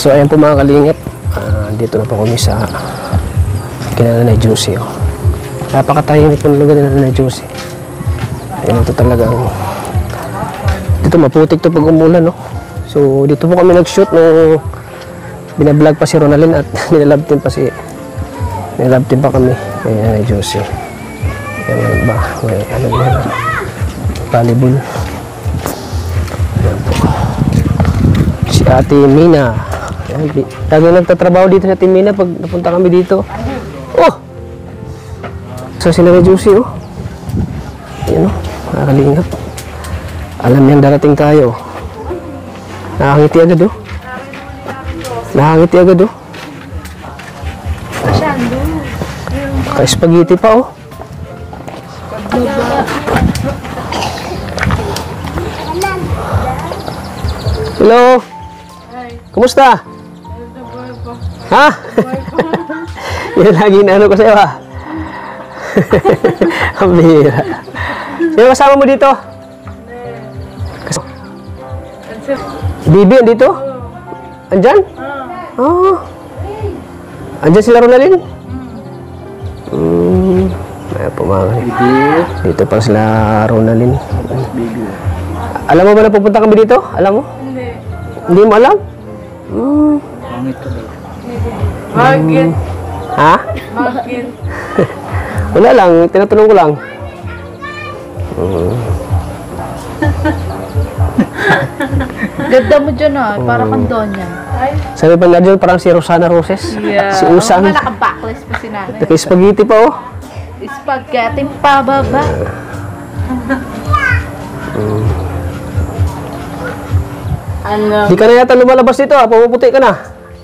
So ayan po mga kalingap, dito na po kami sa kina Nanay Josie. Oh. Napakatahimik po ng lugar ni Nanay Josie. Ayan, ito talagang dito maputik to pag umulan, no? So dito po kami nag-shoot nung binablog pa si Ronalyn at nilalab team pa kami kay Nanay Josie. Ayan ba, may ano yan, volleyball. Ayan po si Ate Mina. Lagi nagtatrabaho dito sa Ate Mina pag napunta kami dito. Oh! So si Nanay Josie, oh. Ayan, oh, nakakalingap. Alam niyang darating tayo. Nakangiti agad, oh. Nakangiti agad, oh. Ka-spaghetti pa, oh. Hello. Kumusta? Ha? Yan lagi na ano ko sa'yo, ha? Ang bihira. Sino kasama mo dito? Bibi, andito? Andyan? Oo. Andyan sila Ronalyn? Ayan po mga dito pa sila Ronalyn. Alam mo ba na pupunta kami dito? Alam mo? Hindi. Hindi mo alam? Bakit? Ha? Bakit? Wala lang, tinatanong ko lang. Ganda mo dyan, ah. Para kang Donya. Sabi pa nga dyan, parang si Rosana Roses. Yeah. Si Usang. Oo, naka-backlist pa si nanay. Naka-spaghetti pa, oh. Spaghetti pababa. Alam. Di ka na yata lumalabas dito, ha? Pumuputi ka na.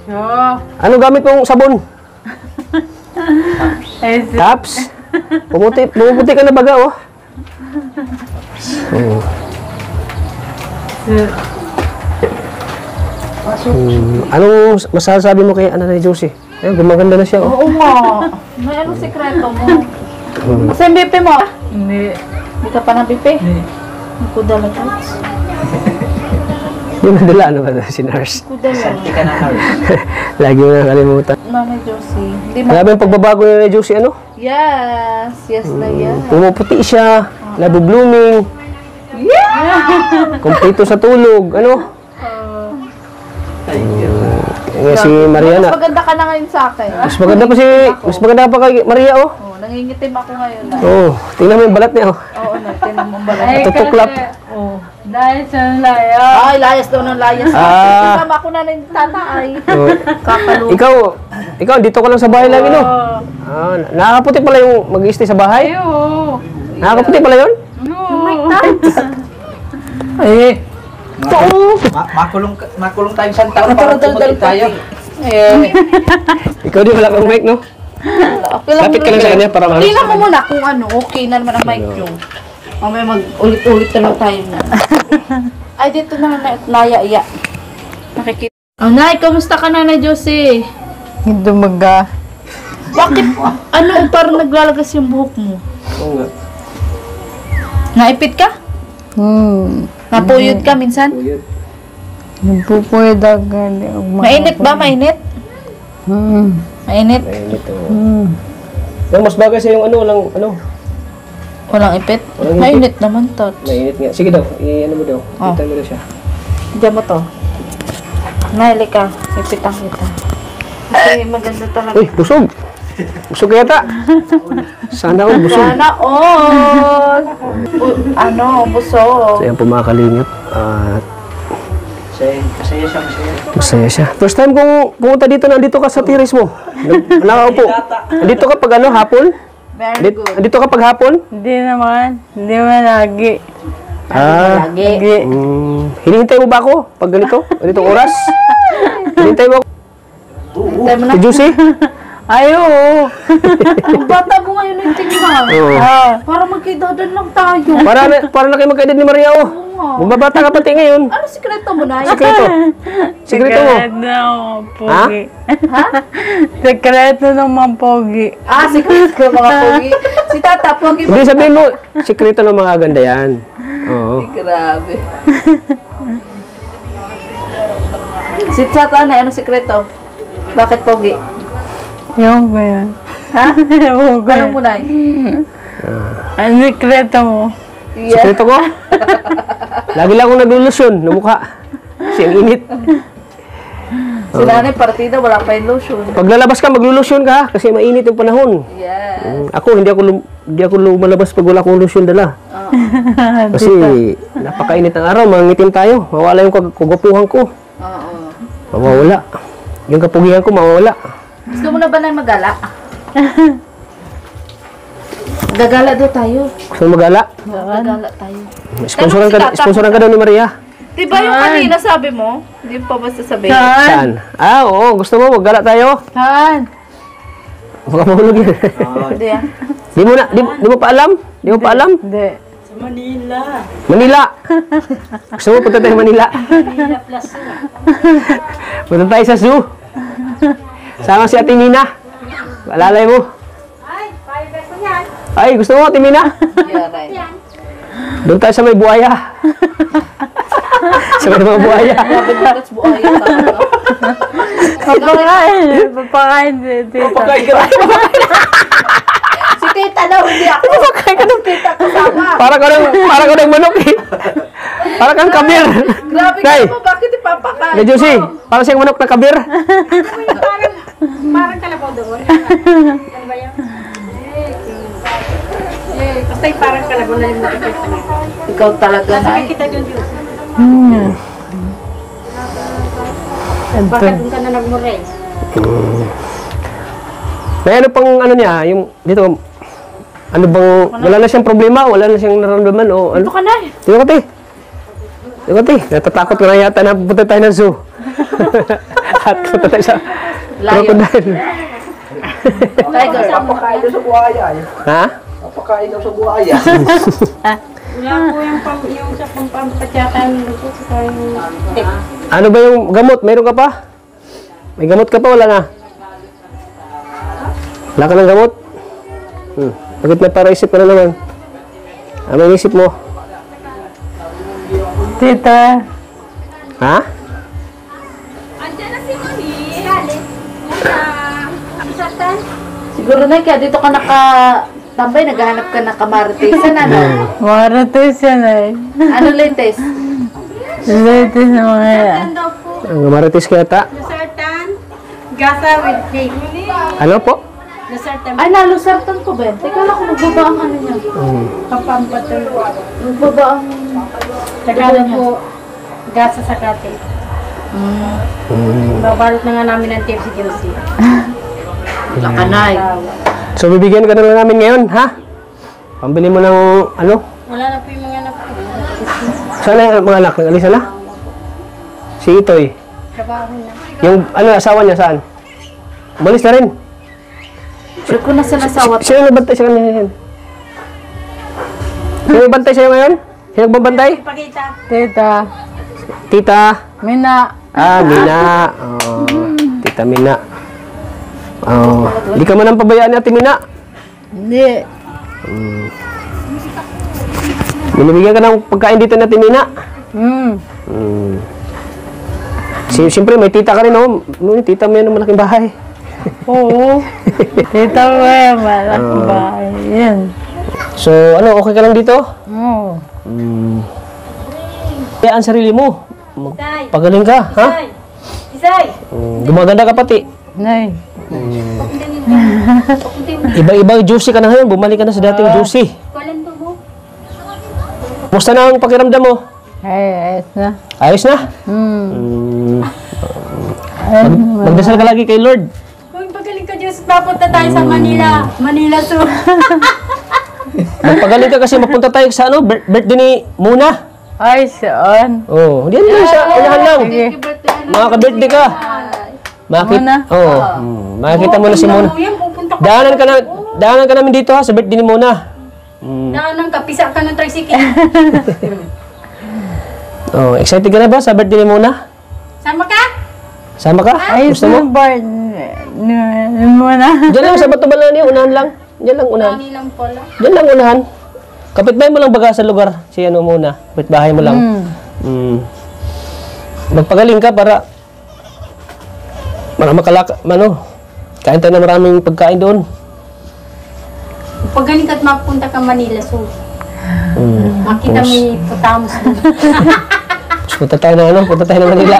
Oo. Ano gamit mong sabon? Taps? Pumuputi ka na baga, oh. Anong masasabi mo kay Nanay Josie? Ayun, gumaganda na siya, oh. Oo nga. May anong sekreto mo? Kasi yung BP mo? Hindi. Hindi ka pa ng BP? Hindi. Nakudala ka? Yung nadala, ano ba si nurse? Nakudala. Lagi mo nakalimutan. Nanay Josie. Grabe yung pagbabago ni Nanay Josie, ano? Yes. Yes na yan. Pumuputi siya, labo blooming. Yeah! Kumpleto sa tulog, ano? Si Mariana. Mas maganda ka na ngayon sa akin. Mas maganda pa kay Maria, oh. Oh, nangingitim ako ngayon. Oh, tingnan mo yung balat niya, oh. Oo, tingnan mo ang balat. Tutuklap. Oh, dahil sa layas. Ay, layas daw ng layas. Kasama ako na ng tatay. Oh. Kakalo. Ikaw, dito ka lang sa bahay lagi, no? Nakakaputi pala yung mag-i-stay sa bahay? Oo. Nakakaputi pala yun? Oh my God. Ay, makulong tayo sa taon para tumutin tayo. ikaw di wala kang mic, no? Lapit ka lang sa kanya para malas. Tingnan mo muna kung ano, okay na naman ang mic yung. Mamaya mag-ulit-ulit na lang tayo na. Ay, dito na naya-iya. Nakikita. Oh, Nay, kamusta ka na, Nanay Josie? Hindi maga. Bakit? Ano, parang naglalagas yung buhok mo? Oo nga. Naipit ka? Napuyod ka minsan? Nagpupuyod agad. Mainit ba? Mainit? Mainit? Mainit, oh. Yung mas bagay sa yung Walang ipit? Walang Mainit naman, Tots. mainit nga. Sige daw, ano mo daw. Kita mo daw siya. Diyan mo to. Naili ka. Ipitan kita. Kasi maganda talaga. Uy, busog! Busog ka yata. Sana all busog. Sana all! Busog. So yan po mga kalingap. Masaya siya. Masaya siya. First time kong pumunta dito, nandito ka sa tiris mo. Nakaupo. Nandito ka pag hapon? Very good. Nandito ka pag hapon? Hindi naman. Hindi naman lagi. Lagi. Hinihintay mo ba ako pag ganito? Ganitong oras? Hinihintay mo ako? Hintay mo na. Si Josie? Ayo. Ang bata mo ngayon yung tingnan. Para magkaidadan lang tayo. Para na kayo magkaedad ni Maria, oh. Bumabata ka pati ngayon. Ano sikreto mo na? Sikreto. Sikreto mo. Pogi. Ha? Sekreto ng mga pogi. Sikreto ng mga pogi. Si Tata, pogi mo. Hindi sabihin mo, sikreto ng mga ganda yan. Oo. Grabe. Si Tatana, ano sikreto? Bakit pogi? Yung ko yan. Ha? Yung ko Anong yan. mo, Nay? Ang sikreto mo. Yeah. Sekreto ko? Lagi lang akong naglulusyon ng mukha. Kasi ang init. Si Nanay, partida, wala pa yung lotion. Pag lalabas ka, maglulusyon ka kasi mainit yung panahon. Yeah. Ako, hindi ako lumalabas pag wala akong lusyon dala. Kasi napakainit ng araw, mangitim tayo. Mawala yung kagapuhan ko. Oo. Mawawala. Yung kapugihan ko, mawawala. Gusto mo na ba na magala? Gagala daw tayo. Gusto mo magala? Gagala tayo. Sponsoran ka daw ni Maria. Diba yung kanina sabi mo? Hindi pa basta sabihin. Saan? Oo. Gusto mo magala tayo? Saan? Baka mahulog yan. Hindi ah. Di mo pa alam? Di mo pa alam? Hindi. Manila. Gusto mo punta tayo Manila? Punta tayo sa zoo. Sama si Ate Mina. Alalay mo. Ay, gusto mo Ate Mina? Yeah, right. Doon tayo sa may buhaya. Sa may mga buhaya. Grabe mo, that's buhaya talaga. Papakain. Papakain si tita. Pagkain ka tayo. Si tita daw, hindi ako. Pagkain ka ng tita kasama. Para ka ng manok eh. Para kang kabir. Grabe ka Nay, mo, bakit ipapakain Nay Josie, para siyang manok na kabir. Parang kalabaw doon. Ano ba yan? Basta yung parang kalabaw na yung nakikita mo. Ikaw talaga, Nay. Nakikita doon Diyos. Ito. Baka doon ka na nagmuray. May ano pang ano niya, yung dito, ano bang, wala na siyang problema, wala na siyang nararamdaman o ano. Ito ka, Nay. Dito ka, te. Dito ka, te. Natatakot ka na yata na pupunta tayo ng zoo. At punta tayo sa Layo. crocodile. Tiger. Papakain daw sa buhaya. Ha? Papakain daw sa buhaya. Wala po yung sa pampatsyakan ko sa yung tip. Ano ba yung gamot? Meron ka pa? May gamot ka pa? Wala na? Wala ka ng gamot? Bakit na para isip ka na naman? Ano ang isip mo? Tita. Ha? Siguro, Nay, kaya dito ka nakatambay, naghahanap ka ng kamaritisan, ano? Marates yan ay. Ano latest? Latest na mga yan. Daw po, Ang marites ka yata? Lusartan, gasa with cake. Ano po? Lusartan, Ay, nalusartan ko, Ben. Teka lang kung magbaba ang ano niya. pampampatol. Magbaba ang... Tagalog po, gasa sa kate. Babalot na nga namin ng tip si Josie. Wala ka, Nay. So, bibigyan ka na lang namin ngayon, ha? Pambili mo ng, ano? Wala na po yung mga anak ko. Saan na yung mga anak? Nag-alisa na? Si Itoy. Trabaho na. Yung, ano, asawa niya saan? Umalis na rin. Sure ko na sa nasawa. Sino nagbantay sa kanya ngayon? Sino nagbantay sa'yo ngayon? Sino nagbabantay? Pakita. Tita. Tita. Mina. Mina. Oh, Tita Mina. Oh, hindi ka man ang pabayaan ni Ate Mina. Hindi. Binibigyan ka ng pagkain dito ni Ate Mina. Siyempre, may tita ka rin, oh. May tita mo yan ng malaking bahay. Oo. Tita ko yan. Malaki bahay. Yan. So, ano, okay ka lang dito? Oo. Kaya ang sarili mo. Isay. Pagaling ka, ha? Isay. Isay. Gumaganda ka pati. Nay. Iba-ibang juicy ka na ngayon. Bumalik ka na sa dating juicy. Kulan po mo. Musta na ang pakiramdam mo? Ay, ayos na. Ayos na? Magdasal ka lagi kay Lord. Kung pagaling ka Diyos, papunta tayo sa Manila. Manila to. Magpagaling ka kasi mapunta tayo sa ano, birthday ni Muna. Ay, saan? Oh, hindi lang sa unahan lang. Happy birthday, Nay. Mga ka-birthday ka. Muna? Oo. Makikita mo na si Muna. Yan, pupunta ka. Daanan ka namin dito ha, sa birthday ni Muna. Daanan ka, pisa ka ng tricycle. Oh, excited ka na ba sa birthday ni Muna? Sama ka? Sama ka? Ay, Gusto mo? Bart. Muna. Diyan lang sa Bato Balani, unahan lang. Diyan lang unahan. Kani lang pala. Diyan lang unahan. Kapitbahay mo lang baga sa lugar. Si ano muna. Kapitbahay mo lang. Magpagaling ka para Kain tayo na maraming pagkain doon. Pag galing ka't mapunta ka Manila, so makita mo yung putamos doon. Punta tayo na Manila.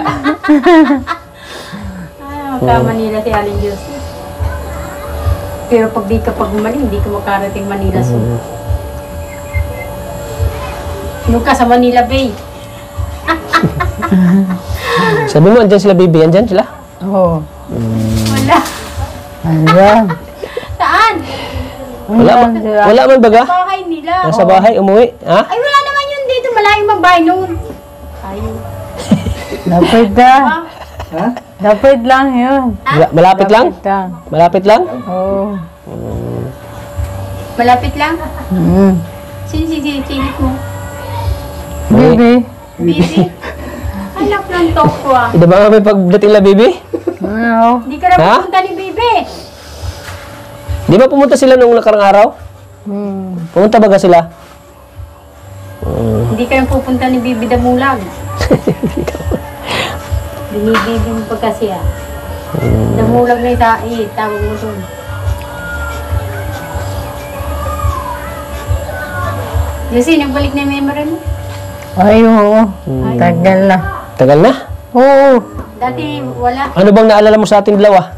Magka-Manila si Aling Diyos. Pero pag di ka gumaling, hindi ka makarating Manila, so. Nung ka sa Manila Bay. Sabi mo, andyan sila, baby. Andyan sila? Oo. Wala. Ayan. Saan? Wala man baga? Bahay nila. Nasa bahay, umuwi. Ha? Ay, wala naman yun dito. Malayong magbahay noon. Ayun. Dapat na. Ha? Dapat lang yun. Malapit lang? Dapat lang. Malapit lang? Oo. Malapit lang. Sinisilip mo. Baby. Busy. Anak ng toko ah. Hindi ba may pagdating la, baby? Ano? Hindi ka na Ha? pupunta ni Bibi. Di ba pumunta sila nung nakarang araw? Pumunta baga sila? Hindi ka na pupunta ni Bibi Damulag. Binibibi mo pa kasi ah. Damulag na yung tawag mo doon. Josie, nagbalik na yung memory mo? Ay, oo. Tagal na. Tagal na? Oo. Dati wala. Ano bang naalala mo sa ating dalawa?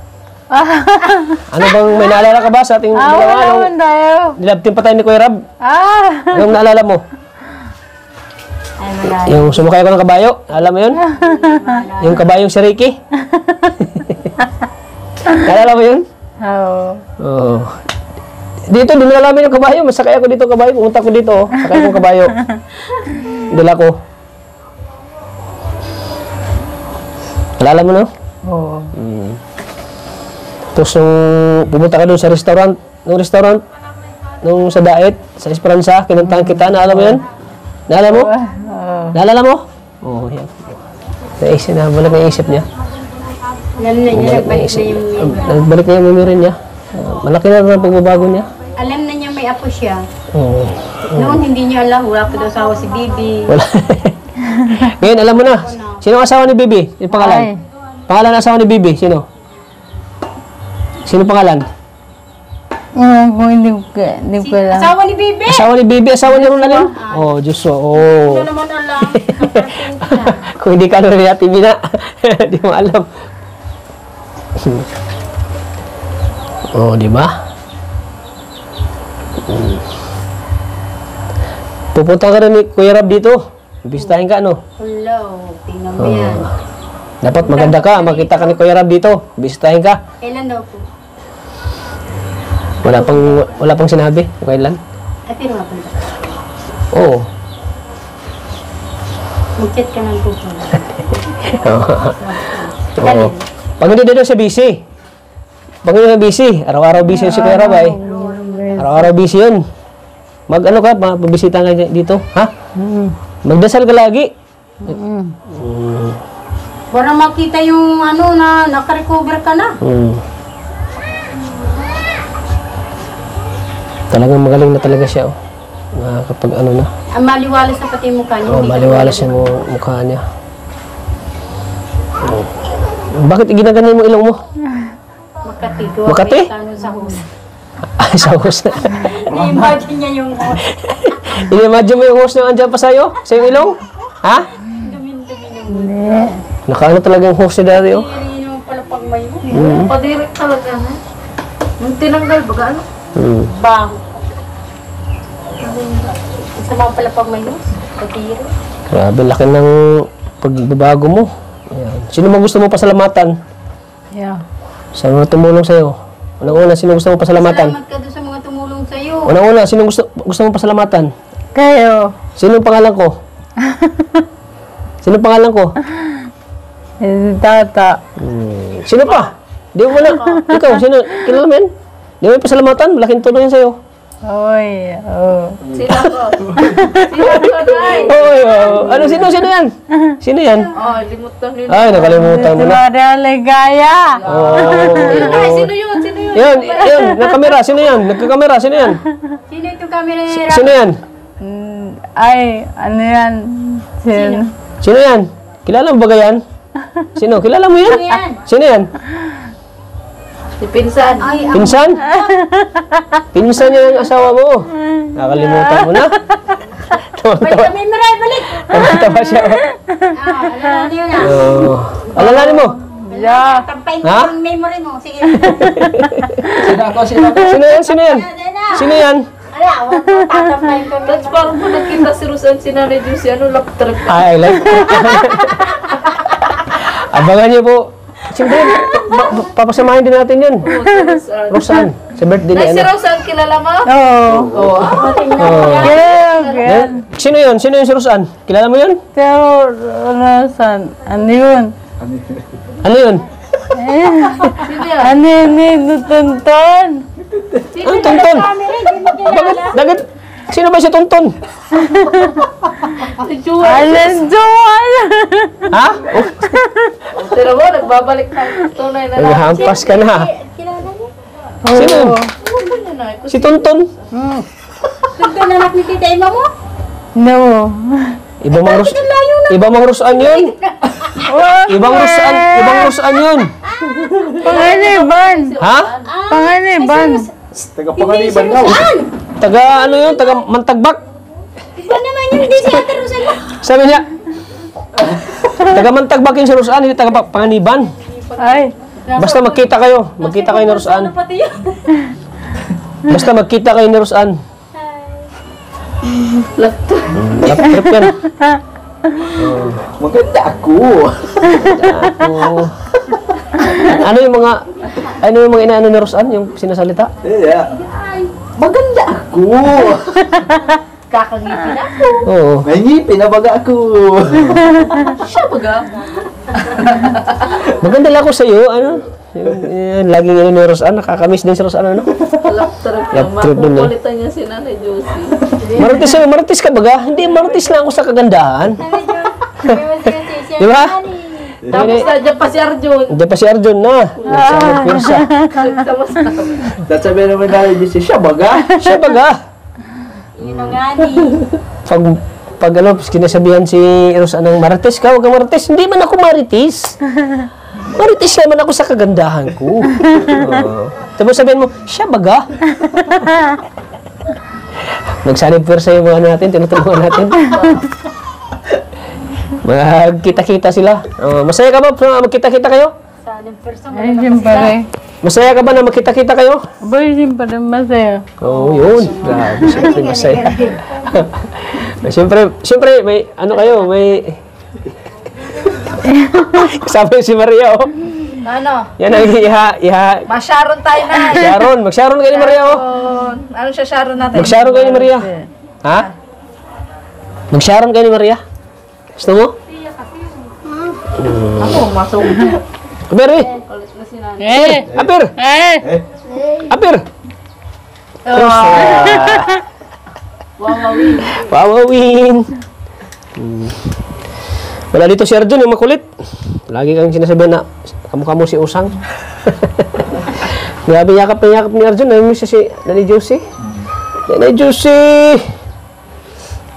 Ano bang may naalala ka ba sa ating dalawa? Wala naman tayo. Nilabtin pa tayo ni Kuya Rab. Anong naalala mo? Ay, wala. Yung sumakay ako ng kabayo. Alam mo yun? Yung kabayong si Ricky. Naalala mo yun? Oo. Oo. Dito, di na namin yung kabayo. Masakay ako dito kabayo. Pumunta ko dito. Sakay ko kabayo. Dala ko. Alala mo no? Oo. Tapos nung pumunta ka doon sa restaurant, nung sa Daet, sa Esperanza, kinuntahan kita, naalala mo yan? Naalala mo? Oo. Naalala mo? Oo, yan. Nabalik na isip niya. Alam na niya, nagbalik na yung memory. Nagbalik na yung memory niya. Malaki na ang pagbabago niya. Alam na niya may apo siya. Oo. Noon hindi niya alam, wala pa daw asawa si Bibi. Wala. Ngayon, alam mo na. Sino ang asawa ni Bibi? Yung pangalan? Ay. Pangalan ng asawa ni Bibi? Sino? Sino pangalan? Kung hindi ko alam. Asawa ni Bibi! Asawa ni Bibi? Asawa ni Ronalyn? Oh, Joshua. Oh. Ano naman alam? Kapatid siya. Kung hindi ka rin natin Mina, di mo alam. Oh, di ba? Pupunta ka rin ni Kuya Rab dito. Bistahin ka, no? Hello, tingnan mo yan. Dapat maganda ka. Makita ka ni Kuya Rab dito. Bistahin ka. Kailan daw po? Wala pang sinabi. Kailan? Ay, pero mapunta. Oo. Mag-chat ka ng po. Oo. Pag hindi dito siya busy. Pag hindi na busy, araw-araw busy yun si Kuya Rab ay. Araw-araw busy yun. Mag-ano ka, mabisita ka dito, ha? Magdasal ka lagi. Para makita yung ano na nakarecover ka na. Talagang magaling na talaga siya, oh. Kapag ano na. Ang maliwalas na pati yung mukha niya. Oh, hindi ka maliwalas yung mukha niya. Oh. Bakit ginaganyan mo ilong mo? Makati. Makati? Sa host. Ay, sa host na. I-imagine niya yung host. Inimagine mo yung host na andyan pa sa'yo? Sa yung ilong? Ha? Hindi. Nakaano talaga yung host niya dati, oh. Hindi yung palapag may mo. Padirik talaga, ha? Nung tinanggal, baga ano? Baho. Sa mga palapag may mo. Padirik. Grabe, laki ng pagbabago mo. Ayan. Sino mo gusto mo pasalamatan? Yeah. Sa mga tumulong sa'yo? Unang-una, sino gusto mo pasalamatan? Salamat ka doon sa mga tumulong sa'yo. Unang-una, sino gusto mo pasalamatan? Kayo. Sino ang pangalan ko? Sino ang pangalan ko? Tata. Sino pa? Di mo na. Ikaw, sino? Kilala mo yan? Di mo yung pasalamatan? Malaking tulong yan sa'yo. Oy. Oh. Sila ko. Sila ko, Nay. Oy, oh. Ano, sino yan? Sino yan? Oh, limot na nila. Ay, nakalimutan mo Si na. Maria Ligaya. Oh. Ay, sino yun? Sino yun? Yan, nagkamera. Sino yan? Nagkakamera. Sino yan? Sino itong camera ni Sino yan? Ay, ano yan? Sino? Sino yan? Kilala mo ba yan? Sino? Kilala mo yan? Yan. Sino yan? Si Pinsan. Ay, Pinsan? Pinsan niya yung asawa mo. Nakalimutan mo na. Wait, kami maray, balik. Tawa siya. Alala niyo na. Alalanin mo. Yeah. Tampay Ha? mo yung memory mo. Sige. Sino ako? Sino ako? Sino yan? Sino yan? Sino yan? Ala, huwag mo tatampay ko. Tapos parang po nakita si Rusan, si Nanay Juicy, ano, lap trip. I like. Abangan niyo po. Siyempre, papasamahin din natin yun. Rosan, sa birthday Nay, ni si ano. Rosan, kilala mo? Oo. Yeah. Sino yun? Sino yun si Rosan? Kilala mo yun? Pero, ano, san? Ano yun? Ano yun? Sino yan? Ano yun? Tonton? Ano Tonton? Bakit? Bakit? Sino ba si Tonton? Si Jewel. Alas Joan! Ha? Tira mo, nagbabalik tayo. Tunay na lang. Naghampas ka na. Kilala niyo? Sino yun? Ano yun, Nay? Si Tonton? Ito na anak ni Tita Emma mo? No. Ibang Rosan yun. Ibang Rosan yun. Panganiban! Ha? Panganiban! Taga-panganiban daw. Taga ano yun? Taga Mantagbak. Iba naman yun, hindi si Ate Rosan mo. Sabi niya, taga Mantagbak yung si Rosan, hindi taga Panganiban. Ay, Basta magkita kayo. Magkita kayo ni Rosan. Pati yun. Basta magkita kayo ni Rosan. Lap trip yan. Maganda ako. Oo. Ano yung mga inaano ni Rosan, yung sinasalita? Yeah. Maganda ako. Kakangipin ako. Oo. May ngipin na baga ako. Siya baga. Maganda lang ako sa'yo, ano? Yung laging ano ni Rosan, nakakamiss din si Rosan, ano? Lap trip Lap lang. trip din, eh. Makukulitan niya si Nanay Juicy. Marites ka baga? Hindi, marites lang ako sa kagandahan. Di ba? Tapos nandiyan pa si Arjun. Hindi pa si Arjun na. Nagsa. Tapos Sasabi naman namin siya baga. Siya baga? Yun ang nga ni. Pag ano, kinasabihan si Rosan ng marites ka, huwag kang marites. Hindi man ako marites. Marites naman ako sa kagandahan ko. Tapos sabihin mo, siya baga? Nagsanib pwersa yung mga natin, tinutulungan natin. Magkita-kita sila. Masaya ka ba na magkita-kita kayo? Saling person. ay, siyempre. Masaya ka ba na magkita-kita kayo? Boy, siyempre, masaya. Oo, yun. Grabe, siyempre masaya. Siyempre, may, ano kayo, may... Kasama si Maria, oh. ano? Yan ang Ma-Sharon tayo na. Sharon, mag-Sharon kayo ni Maria, oh. Ano siya Sharon natin? Mag-Sharon kayo ni Maria. Ha? Mag-Sharon kayo ni Maria? Gusto mo? Ako, masok. Apir, eh. Kulit na si Nanay. Apir! Apir! Wawawin. Wawawin! Wala dito si Arjun, yung makulit. Lagi kang sinasabihan na kamukha mo si Usang. Grabe yakap ni Arjun. Namiss siya si Nanay Juicy. Nanay Juicy!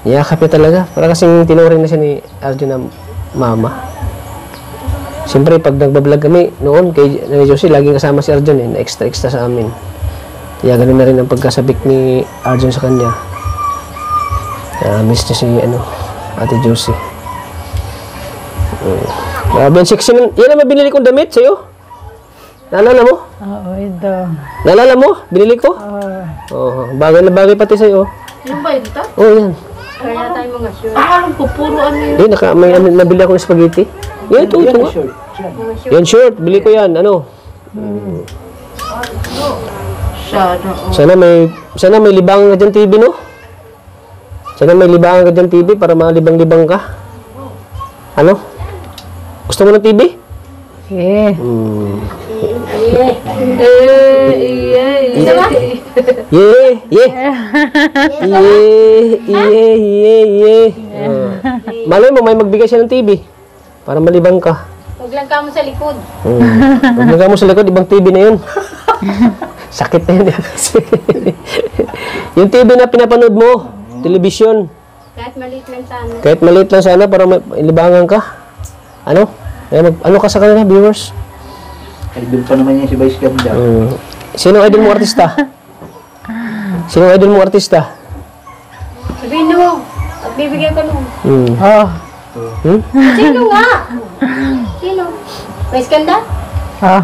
Yakap niya talaga. Para kasing tinuring na siya ni Arjun na mama. Siyempre, pag nagbablog kami noon kay Nanay Juicy, laging kasama si Arjun eh, na extra sa amin. Kaya ganun na rin ang pagkasabik ni Arjun sa kanya. Miss niya si Ate Juicy. Grabe ang sexy nun. Yan ang mabinili kong damit sa'yo. Naalala mo? Oo, ito. Naalala mo? Binili ko? Oo. Bagay na bagay pati sa'yo. Yung ba yun ta? Oo, yan. Kaya tayo mga sure. Alam ko, puro ano yun. May nabili ako ng spaghetti. Yan, ito nga. Yan, short. Bili ko yan. Ano? Siya, no. Sana may libangan ka dyan TV, no? Sana may libangan ka dyan TV para malibang-libang ka. Ano? Gusto mo ng TV? Yeah. Malay mo, may magbigay siya ng TV para malibang ka. Huwag lang ka mo sa likod. Magbigay mo sa likod, ibang TV na yun. Sakit na yun. Yung TV na pinapanood mo, television. Kahit maliit lang sana. Kahit maliit lang sana para libangan ka. Ano? Ano ka sa kanila, viewers? Idol pa naman yan si Vice Ganda. Sino idol mo artista? Sino idol mo artista? Sabihin mo, at bibigyan ka nung. Oh. Sino nga? Sino? Vice Ganda? Oh.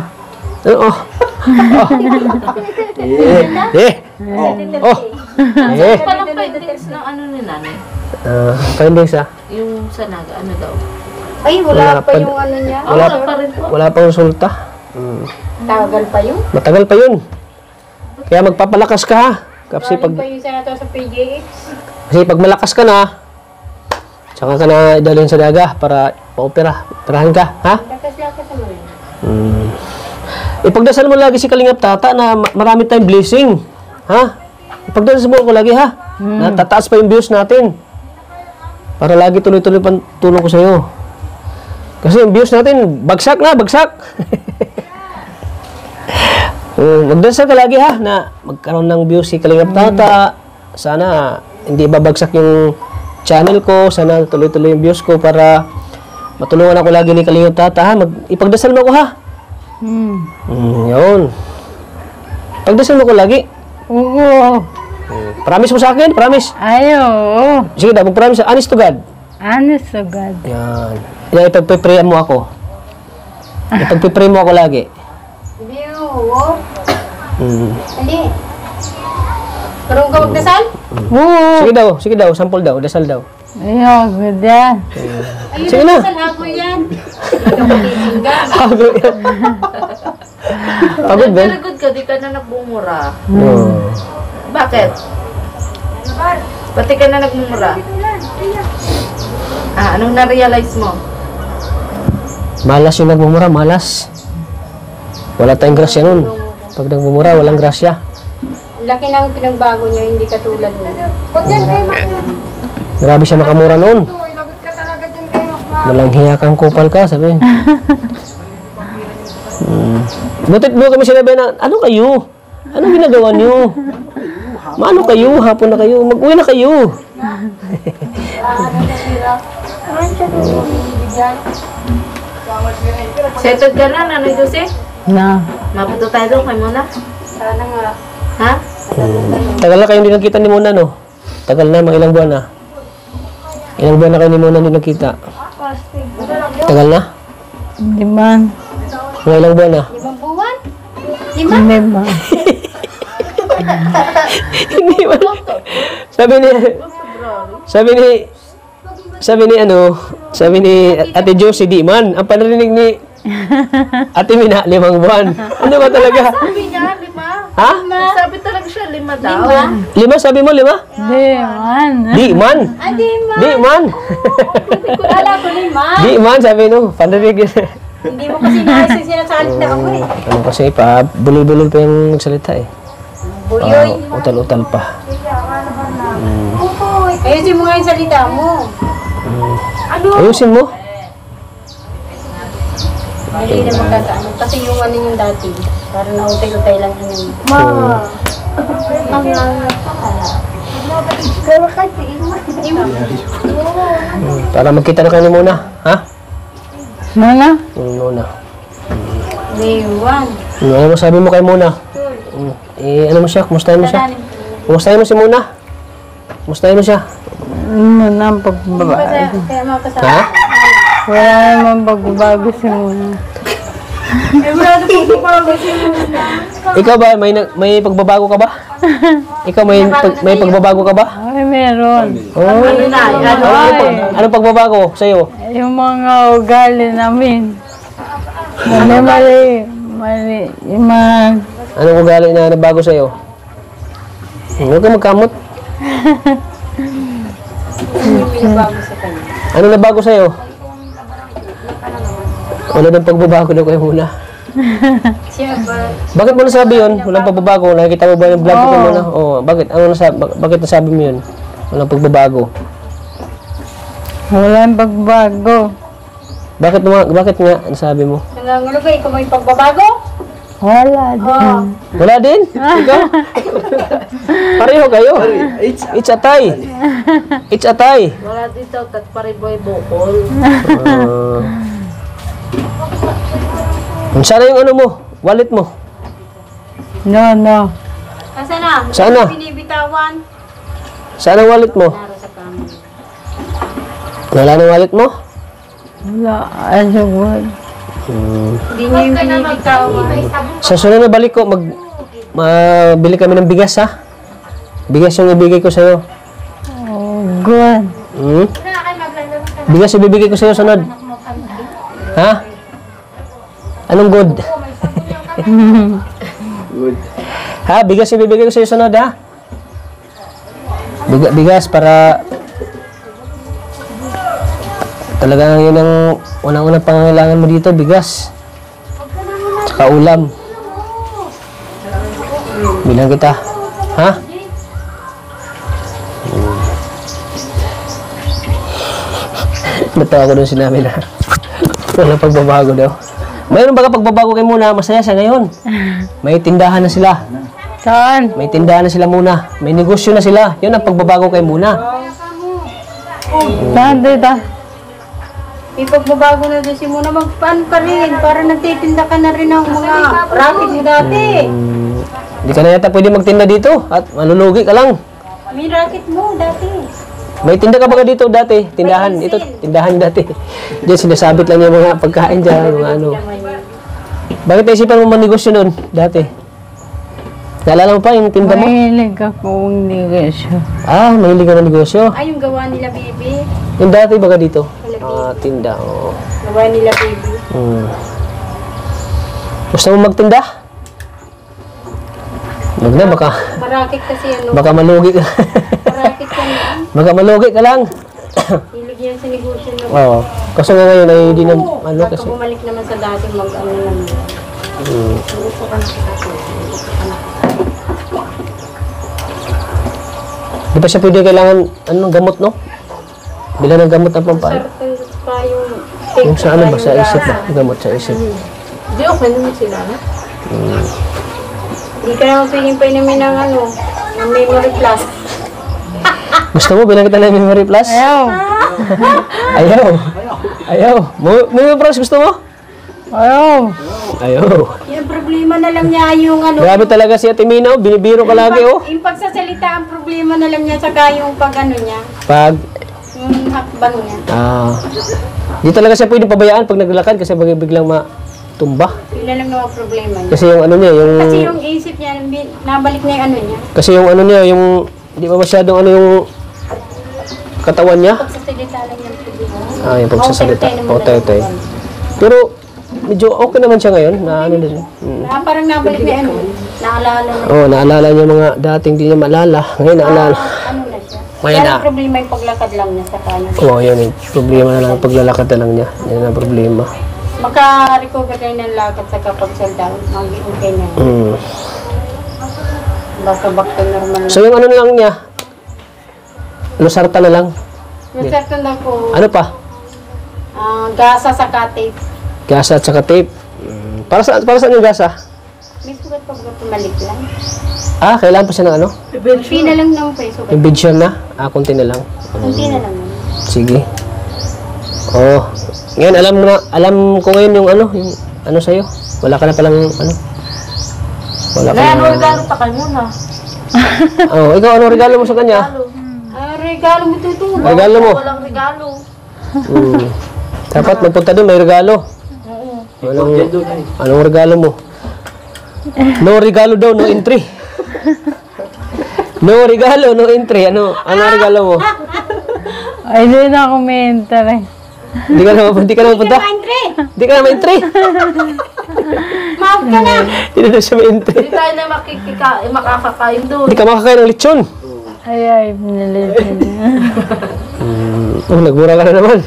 Oh. Eh. Oh. Eh. Palang findings ng ano ni nanay? Findings ah. Yung sa naga, ano daw? Ay, Wala wala pa pa- yung ano niya. Wala, pa rin po. wala pang resulta. Tagal pa yun. Matagal pa yun. Kaya magpapalakas ka ha. Kasi Galing pag, pa yung senator sa PJX. kasi pag malakas ka na, tsaka ka na idalhin sa daga para operahan ka, ha? Lakas-lakas naman yun. Ipagdasal mo lagi si Kalingap Tata na marami tayong blessing, ha? Ipagdasal mo ko lagi, ha? Na tataas pa yung views natin. Para lagi tuloy-tuloy pang tulong ko sa'yo. Kasi yung views natin, bagsak na, bagsak. Magdasal ka lagi ha, na magkaroon ng views si Kalingap Tata. Sana hindi babagsak yung channel ko. Sana tuloy-tuloy yung views ko para matulungan ako lagi ni Kalingap Tata ha. Ipagdasal mo ko ha. Yun. Pagdasal mo ko lagi. Oo. Promise mo sa akin, promise. Ayo. Sige daw, mag-promise. Honest to God. Honest to God. Yan. Yan, ipagpiprayan mo ako. Ipagpipray mo ako lagi. Hindi, oo. Mm. Hindi. Karong ka magdasal? Oo. Sige daw, sample daw, dasal daw. Ayo, good yan. Ayun, Sige na. dasal ako yan. Ikaw matisingga. Pagod yan. Pagod, Ben? Very good ka, di ka na nagbumura. Oo. Bakit? Pati ka na nagmumura. Anong na-realize mo? Malas yung nagmumura, malas. Wala tayong grasya nun. Pag nagmumura, walang grasya. Laki ng pinagbago niya, hindi katulad mo. Huwag yan kayo Grabe siya makamura noon. Malanghiya kang kupal ka, sabi. Butit mo kami sinabi na, ano kayo? Anong ginagawa niyo? Maano kayo? Hapon na kayo. Mag-uwi na kayo. Settled ka na, Nanay Jose? Na. Mapunta tayo doon kay Mona? Sana nga. Ha? Tagal na kayo hindi nagkita ni Mona, no? Tagal na, mga ilang buwan na. Ilang buwan na kayo ni Mona hindi nagkita. Tagal na? Hindi man. Mga ilang buwan na. 5 buwan? 5? Hindi man. Hindi man. Sabi ni Ate Josie, di man. Ang panarinig ni Ate Mina, 5 buwan. Ano ba talaga? Sabi niya, 5. Ha? Sabi talaga siya, 5 daw. 5? Sabi mo 5? Hindi man. Di man. Ah, di ma. Di man. Kala ko 5. Di man, sabi no. Panarinig. Hindi mo kasi naisip sinasalit na ako eh. Ano kasi pa, bulol-bulol pa yung salita eh. Buyoy. Utal-utal pa. Ayusin mo nga yung salita mo. Ayusin mo. Hindi na magkakaano. Kasi yung ano yung dati. Parang nautay-utay lang yun. Para magkita na kayo ni Mona. Ha? Mana? Mona. Maywan. Ano mo sabi mo kay Mona? Ano mo siya? Kumustahin mo siya? Kumustahin mo si Mona? Kumustahin mo siya? Ano na ang pagbabago? Kaya mga kasama. Ha? Wala namang pagbabago si Muna. Eh, wala na pagbabago si Muna. Ikaw ba? May pagbabago ka ba? Ikaw may pagbabago ka ba? Ay, meron. Oh. Ano na? Ano? Anong pagbabago sa'yo? Yung mga ugali namin. Mali. Yung mga... Anong ugali na nabago sa'yo? Huwag ka magkamot. Yung pinabago sa kanya. Ano nabago sa'yo? Wala nang pagbabago na kayo muna. Siya ba? Bakit mo nasabi yun? Walang pagbabago. Nakikita mo ba yung vlog ko muna? Oo. Bakit? Bakit nasabi mo yun? Walang pagbabago. Wala yung pagbabago. Bakit nga nasabi mo? Nangangalo ka, ikaw may pagbabago? Wala din. Wala din? Ikaw? Pareho kayo. It's a tie. It's a tie. Wala dito, tat pariboy bukol. Sana yung ano mo, wallet mo. No, no. Asa na? Saan na? Binibitawan. Saan ang wallet mo? Naro sa kama. Wala na wallet mo? Wala. Ano ba? Hindi niya yung binibitawan. Sa sunod na balik ko, mabili kami ng bigas ha. Bigas yung ibigay ko sa'yo. Oh, good. Hmm? Bigas yung ibibigay ko sa'yo sunod. Ha? Anong good? Good. Ha? Bigas yung ibibigay ko sa'yo sunod ha? Bigas para talagang yun ang unang-unang pangangailangan mo dito, bigas. Tsaka ulam. Bilang kita. Ha? Natawa ko doon sinabi na walang pagbabago daw. Mayroon baga pagbabago kayo muna, masaya siya ngayon. May tindahan na sila. Saan? May tindahan na sila muna. May negosyo na sila. Yun ang pagbabago kayo muna. Saan dito? Ipagbabago na doon si Muna. Magpaano ka rin? Para nagtitinda ka na rin ng mga racket mo dati. Hindi ka na yata pwede magtinda dito at malulugi ka lang. May racket mo dati. May tinda ka ba dito dati? Tindahan. Ito, tindahan dati. Diyan sinasabit lang yung mga pagkain dyan, mga ano. Bakit naisipan mo manegosyo nun dati? Naalala mo pa yung tinda mo? Mahilig akong negosyo. Ah, mahilig ka ng negosyo. Ay, yung gawa nila, baby. Yung dati baga dito? Ah, tinda. Oo. Gawa nila, baby. Gusto mo magtinda? Huwag na, Marakit kasi ano. baka malugi ka. Marakit ka na. Baka malugi ka lang. Hilig yan sa negosyo na. Oo. Kaso nga ngayon ay hindi na, ano Baka kasi. bumalik naman sa dati mag-ano naman. Di ba siya pwede kailangan, anong gamot, no? Bilang ng gamot na pampain. Sarap pa yung Yung sa ano ba, sa isip ba? Gamot sa isip. Hindi, okay naman sila. Hindi ka naman pwedeng painumin ng ano, ng memory plus. Gusto mo, bilang kita ng memory plus? Ayaw. Ayaw. Ayaw. Memory plus gusto mo? Ayaw. Ayaw. Yung problema na lang niya yung ano. Grabe talaga si Ate Mina, oh. Binibiro ka lagi, oh. Yung pagsasalita, ang problema na lang niya, saka yung pag ano niya, Pag, yung hakbang niya. di talaga siya pwede pabayaan pag naglalakad kasi biglang matumba. Yun na lang naman problema niya. Kasi yung ano niya, Kasi yung isip niya, nabalik niya yung ano niya. kasi yung ano niya, yung, di ba masyadong ano yung katawan niya? Pagsasalita lang yung problema. Yung pagsasalita. Oh, Tay. Pero, medyo okay naman siya ngayon, na ano din. Parang nabalik niya ano, naalala na. Oo, naalala niya mga dating di niya maalala. Ngayon naalala. Ano na siya. Ngayon Kaya na. ang problema yung paglakad lang niya sa kanya. Oo, yun yung problema na lang. Paglalakad na lang niya. Yan ang problema. Maka-recover kayo ng lakad sa kapag-salda. Mag-iugay niya. Basta back to normal. So yung ano na lang niya, Losartan na lang. Nasaktan na ko, Ano pa? gasa sa kate. Gasa at saka tape. Para saan yung gasa? May sugat pag pumalik lang. Kailangan pa siya ng ano? Kunti na lang naman pa yung sugat. Yung vision na? Konti na lang. Kunti na lang naman. Sige. Oh. Ngayon, alam ko ngayon yung ano sa'yo. Wala ka na palang ano. Wala ka Kaya na. ano regalo pa kayo muna? Ikaw, ano regalo mo sa kanya? Regalo mo ito. Regalo mo? Walang regalo. Dapat magpunta doon, may regalo. Anong regalo mo? No regalo daw, no entry. No regalo, no entry. Ano regalo mo? Ay, di na ako may interest. Hindi ka na mapunta? Hindi ka na ma-entry. Maaf ka na. Hindi na siya ma-entry. Hindi tayo na makakakain doon. Hindi ka makakain ng lechon. Ay, pinalitin niya. Nagmura ka na naman.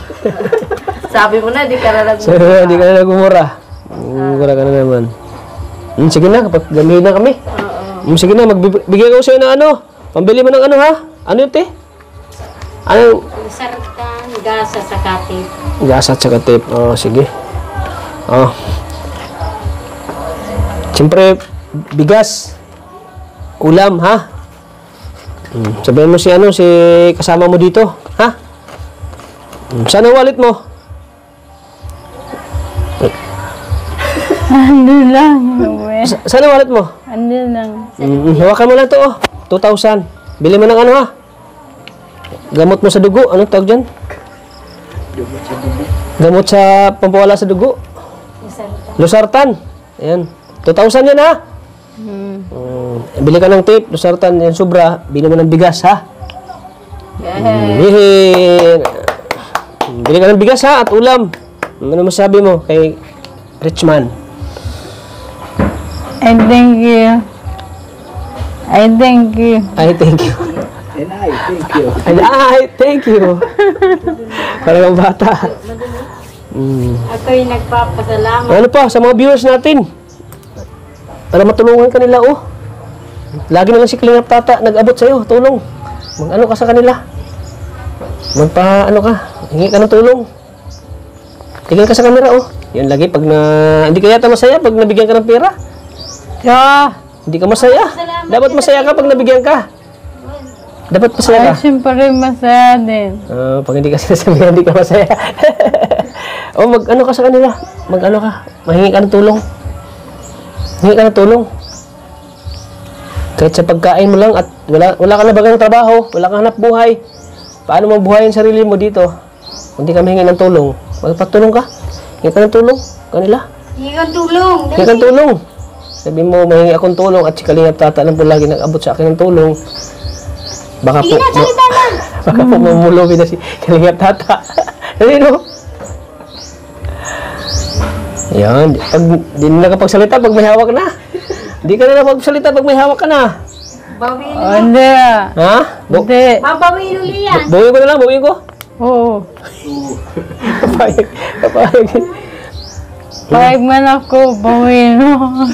Sabi mo na, di ka na So, hindi ka na nagmura. Nagmura ka na naman. Sige na, kapag gamihin na kami. Sige na, magbigay ko sa'yo ng ano. Pambili mo ng ano ha? Ano yun, te? Ano? Sartan, gasa sa kate. Gasa at saka tape. Sige. Siyempre, bigas. Ulam, ha? Sabihin mo si kasama mo dito, ha? Saan ang wallet mo? Andun lang. Uwe. Saan ang wallet mo? Andun lang. Hawakan mo lang to, oh. 2,000. Bili mo ng ano, ha? Gamot mo sa dugo. Anong tawag dyan? Gamot sa pampawala sa dugo. Losartan. Ayan. 2,000 yan, ha? Bili ka ng tape, losartan, yan sobra. Bili mo ng bigas, ha? Bili ka ng bigas, ha? At ulam. Ano masabi mo kay Richman? I thank you. I thank you. Ay, thank you. And I thank you. Ay, thank you. Parang bata. Ako'y nagpapasalamat. Ano pa, sa mga viewers natin? Para matulungan kanila, oh. Lagi na lang si Kalingap Tata nag-abot sa'yo, tulong. Mag-ano ka sa kanila. Magpa-ano ka, hingi ka ng tulong. Tingin ka sa camera, oh. Yan lagi, pag na... Hindi ka yata masaya pag nabigyan ka ng pera. Yeah. Hindi ka masaya. Dapat masaya ka pag nabigyan ka. Dapat masaya Ay, ka. siyempre masaya din. Pag hindi ka sinasabihan, hindi ka masaya. O, mag-ano ka sa kanila. Mag-ano ka. Mahingi ka ng tulong. Hingi ka ng tulong. Kahit sa pagkain mo lang at wala ka na bagang trabaho, wala kang hanap buhay. Paano mo buhayin sarili mo dito? Kung hindi ka mahingi ng tulong, magpatulong ka. Hingi ka ng tulong. Kanila. Hindi kang tulong. Hingi ka ng tulong. Sabi mo, mahingi akong tulong at si Kalingap Tata lang po lagi nag-abot sa akin ng tulong. Baka po, baka po mamulubi na si Kalingap Tata. Dali, no? Yan. Pag di na nakapagsalita, pag may hawak na. Di ka na nakapagsalita pag may hawak ka na. Bawiin Oh, hindi. Ha? Hindi. Babawiin uli yan. Buhin ko na lang, buhin ko. Oo. Papayag. Papayag. Pahig man ako, bawin mo.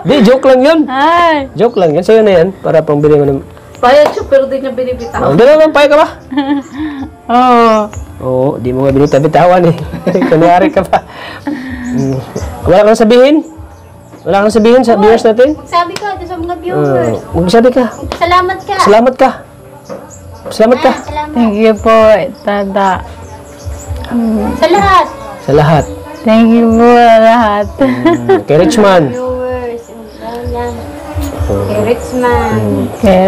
Di, joke lang yun. Ay. Joke lang yan. Sa'yo na yan. Para pambili mo ng... Payag siya, pero di niya binibitaw. Hindi naman, payag ka ba? Oo. Oo, di mo nga binitabitawan eh. Kunyari ka pa. Wala kang sabihin? Wala kang sabihin sa viewers natin? Magsabi ka sa mga viewers. Magsabi ka. Salamat ka. Salamat ka. Salamat ka. Salamat. Thank you po, Tata. Sa lahat. Sa lahat. Thank you po lahat. Kay Richman. Viewers. Yan. Kay Richman. Kaya,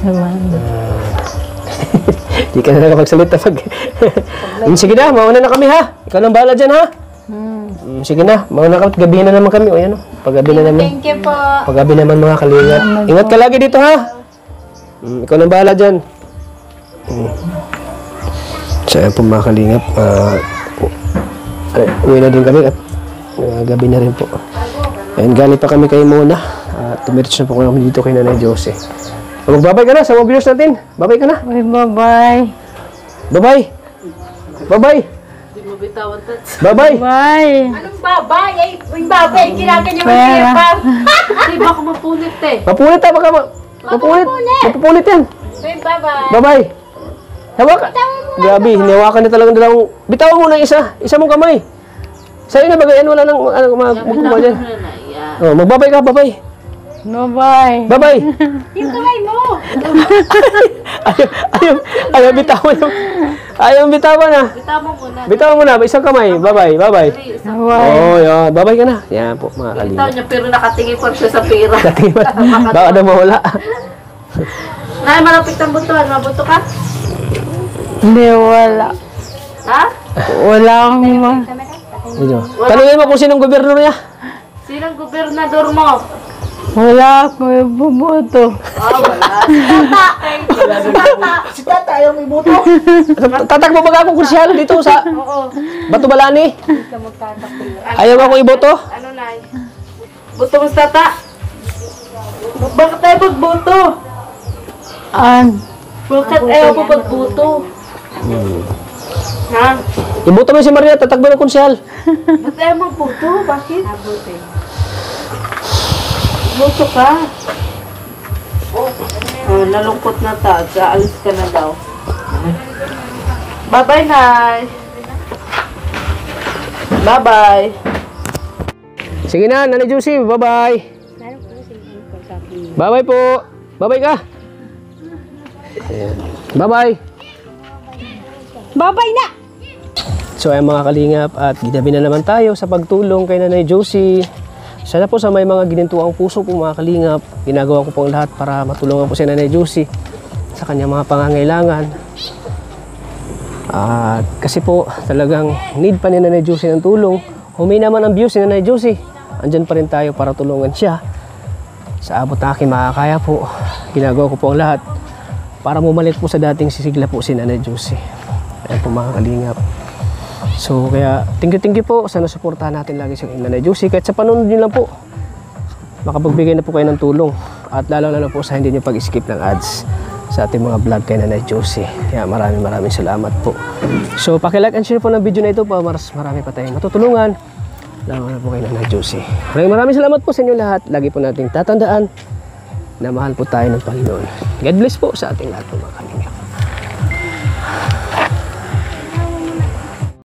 naman. Di ka na nakapagsalita pag... Sige na, mauna na kami ha. Ikaw nang bahala dyan ha. Sige na, mauna na kami. Gabi na naman kami. O yan o. Paggabi na naman. Thank you po. Paggabi naman mga kalingap. Ingat ka lagi dito ha. Ikaw nang bahala dyan. So yan po mga kalingap. Uwi na din kami at gabi na rin po. Ayan, galing pa kami kay Mona. Tumiritz na po kami dito kay Nanay Jose. Magbabay ka na sa mga viewers natin. Babay ka na. Uy, bye-bye. Bye-bye. Bye-bye. Di mo bitawan, Tats. Bye-bye. Bye. Anong babay? Ay, yung babay. Kailangan niya Pera. mag-ipap. Di ba ako mapunit eh? Mapulit ha, baka mapulit. Mapupulit yan. Bye-bye. Bye-bye. Hawakan. Grabe, hinawakan na talagang dalawang... Bitawan mo na isa. Isa mong kamay. Sa'yo na bagayan, wala nang magkukuha dyan. Oh, magbabay ka, babay. Bye-bye. Bye-bye. Yung kamay mo. Ayaw bitawan yung... Ayaw bitawan na. Bitawan mo muna. Bitawan mo na, isang kamay. Bye-bye, bye-bye. Bye-bye. Oh, yan. Bye-bye ka na. Yan po, mga Bitawan kalingap. niya, pero nakatingin pa siya sa pera. Baka daw mawala. Nay, malapit ang buto. Mabuto ka? Hindi, wala. Ha? Wala akong Ito. Tanungin mo kung sinong gobyerno niya. Sinong gobernador mo? Wala akong ibubuto. Wala. Si Tata ayaw may buto. Tatakbo ba ako kursyal dito sa Bato Balani? Ayaw ako iboto? Ano, Nay? Buto mo sa tata? Bakit tayo magbuto? Bakit ayaw mo magbuto? Ha? Iboto mo si Maria, tatakbo ng kursyal. Ba't ayaw magbuto? Bakit? Buto ka. Oh, nalungkot na ta. Aalis ka na daw. Bye-bye, Nay. Bye-bye. Sige na, Nanay Josie, bye-bye. Bye-bye po. Bye-bye ka. Ayan. Bye-bye. Babay na. So ay mga kalingap, at gidabi na naman tayo sa pagtulong kay Nanay Josie. Sana po sa may mga ginintuang puso po mga kalingap, ginagawa ko po ang lahat para matulungan po si Nanay Josie sa kanyang mga pangangailangan. At kasi po talagang need pa ni Nanay Josie ng tulong. Humina man ang views ni Nanay Josie, andyan pa rin tayo para tulungan siya. Sa abot na aking makakaya po, ginagawa ko po ang lahat para bumalik po sa dating sisigla po si Nanay Josie. Ayan po mga kalingap. So kaya thank you po. Sana suportahan natin lagi si Nanay Josie. Kahit sa panonood nyo lang po, makapagbigay na po kayo ng tulong. At lalo po sa hindi nyo pag-skip ng ads sa ating mga vlog kay Nanay Josie. Kaya maraming salamat po. So paki-like and share po ng video na ito para marami pa tayong matutulungan. Lalo na po kay Nanay Josie. Maraming salamat po sa inyo lahat. Lagi po nating tatandaan na mahal po tayo ng Panginoon. God bless po sa ating lahat po mga kalingap.